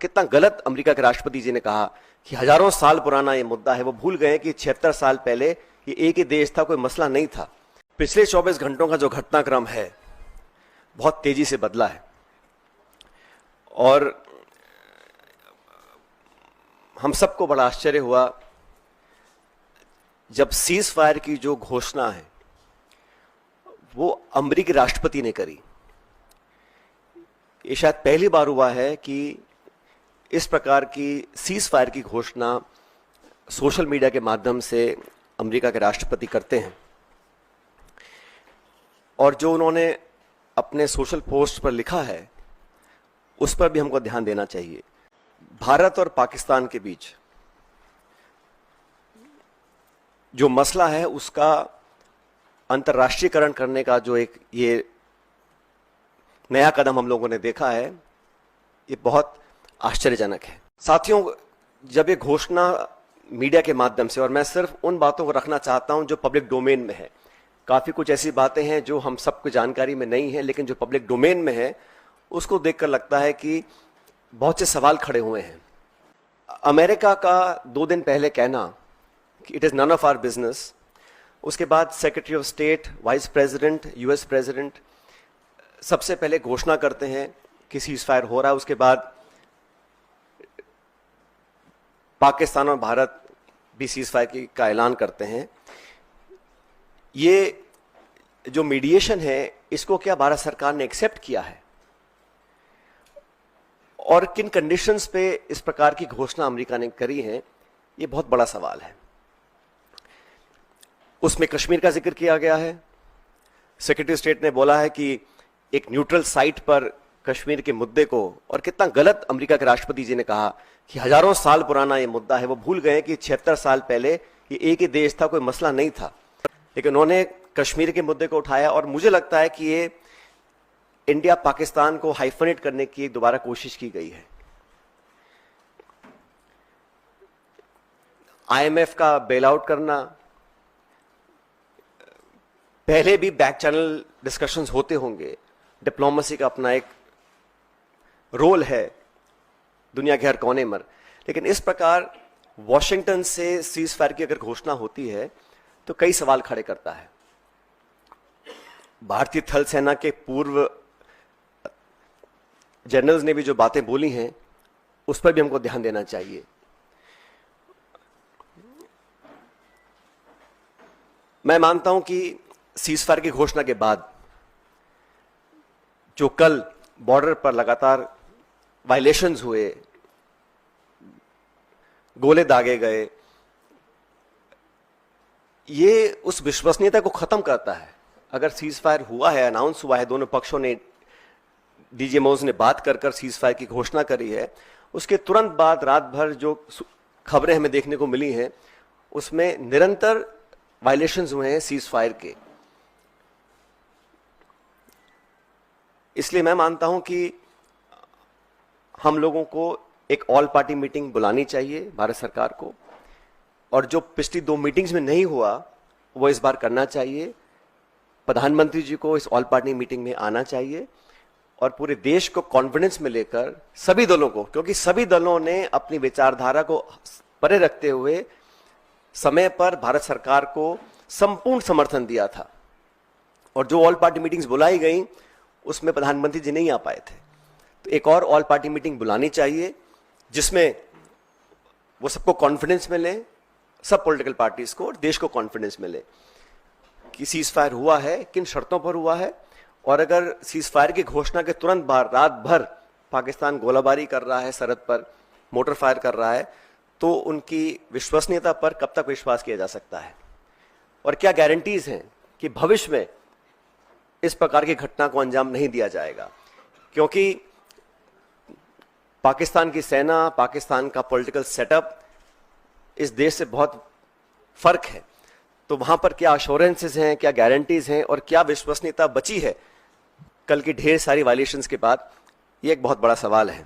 कितना गलत अमेरिका के राष्ट्रपति जी ने कहा कि हजारों साल पुराना ये मुद्दा है। वो भूल गए कि 76 साल पहले ये एक ही देश था, कोई मसला नहीं था। पिछले 24 घंटों का जो घटनाक्रम है बहुत तेजी से बदला है और हम सबको बड़ा आश्चर्य हुआ जब सीज फायर की जो घोषणा है वो अमेरिकी राष्ट्रपति ने करी। ये शायद पहली बार हुआ है कि इस प्रकार की सीज फायर की घोषणा सोशल मीडिया के माध्यम से अमेरिका के राष्ट्रपति करते हैं। और जो उन्होंने अपने सोशल पोस्ट पर लिखा है उस पर भी हमको ध्यान देना चाहिए। भारत और पाकिस्तान के बीच जो मसला है उसका अंतर्राष्ट्रीयकरण करने का जो एक ये नया कदम हम लोगों ने देखा है, ये बहुत आश्चर्यजनक है। साथियों, जब ये घोषणा मीडिया के माध्यम से, और मैं सिर्फ उन बातों को रखना चाहता हूं जो पब्लिक डोमेन में है, काफी कुछ ऐसी बातें हैं जो हम सबको जानकारी में नहीं है, लेकिन जो पब्लिक डोमेन में है उसको देखकर लगता है कि बहुत से सवाल खड़े हुए हैं। अमेरिका का 2 दिन पहले कहना कि it is none of our business, उसके बाद secretary of state, vice president, US president सबसे पहले घोषणा करते हैं कि सीज फायर हो रहा है, उसके बाद पाकिस्तान और भारत भी सीज फायर का ऐलान करते हैं। ये जो मीडिएशन है इसको क्या भारत सरकार ने एक्सेप्ट किया है और किन कंडीशंस पे इस प्रकार की घोषणा अमेरिका ने करी है, ये बहुत बड़ा सवाल है। उसमें कश्मीर का जिक्र किया गया है। सेक्रेटरी स्टेट ने बोला है कि एक न्यूट्रल साइट पर कश्मीर के मुद्दे को, और कितना गलत अमेरिका के राष्ट्रपति जी ने कहा कि हजारों साल पुराना ये मुद्दा है। वो भूल गए कि 76 साल पहले ये एक ही देश था, कोई मसला नहीं था, लेकिन उन्होंने कश्मीर के मुद्दे को उठाया। और मुझे लगता है कि ये इंडिया पाकिस्तान को हाइफनेट करने की दोबारा कोशिश की गई है। आईएमएफ का बेल आउट करना, पहले भी बैक चैनल डिस्कशंस होते होंगे, डिप्लोमेसी का अपना एक रोल है दुनिया के हर कोने में, लेकिन इस प्रकार वॉशिंगटन से सीज फायर की अगर घोषणा होती है तो कई सवाल खड़े करता है। भारतीय थल सेना के पूर्व जनरल्स ने भी जो बातें बोली हैं उस पर भी हमको ध्यान देना चाहिए। मैं मानता हूं कि सीज फायर की घोषणा के बाद जो कल बॉर्डर पर लगातार वायलेशंस हुए, गोले दागे गए, ये उस विश्वसनीयता को खत्म करता है। अगर सीज फायर हुआ है, अनाउंस हुआ है, दोनों पक्षों ने, डीजीएमओज ने बात कर सीज फायर की घोषणा करी है, उसके तुरंत बाद रात भर जो खबरें हमें देखने को मिली हैं उसमें निरंतर वायलेशंस हुए हैं सीज फायर के। इसलिए मैं मानता हूं कि हम लोगों को एक ऑल पार्टी मीटिंग बुलानी चाहिए भारत सरकार को, और जो पिछली 2 मीटिंग्स में नहीं हुआ वो इस बार करना चाहिए। प्रधानमंत्री जी को इस ऑल पार्टी मीटिंग में आना चाहिए और पूरे देश को कॉन्फिडेंस में लेकर, सभी दलों को, क्योंकि सभी दलों ने अपनी विचारधारा को परे रखते हुए समय पर भारत सरकार को संपूर्ण समर्थन दिया था। और जो ऑल पार्टी मीटिंग्स बुलाई गई उसमें प्रधानमंत्री जी नहीं आ पाए थे, तो एक और ऑल पार्टी मीटिंग बुलानी चाहिए जिसमें वो सबको कॉन्फिडेंस मिले, सब पॉलिटिकल पार्टीज को और देश को कॉन्फिडेंस मिले कि सीज फायर हुआ है, किन शर्तों पर हुआ है, और अगर सीज फायर की घोषणा के तुरंत बाद रात भर पाकिस्तान गोलाबारी कर रहा है, सरहद पर मोटर फायर कर रहा है, तो उनकी विश्वसनीयता पर कब तक विश्वास किया जा सकता है, और क्या गारंटीज हैं कि भविष्य में इस प्रकार की घटना को अंजाम नहीं दिया जाएगा। क्योंकि पाकिस्तान की सेना, पाकिस्तान का पॉलिटिकल सेटअप इस देश से बहुत फर्क है, तो वहां पर क्या अश्योरेंसेस हैं, क्या गारंटीज हैं और क्या विश्वसनीयता बची है कल की ढेर सारी वायलेशंस के बाद, ये एक बहुत बड़ा सवाल है।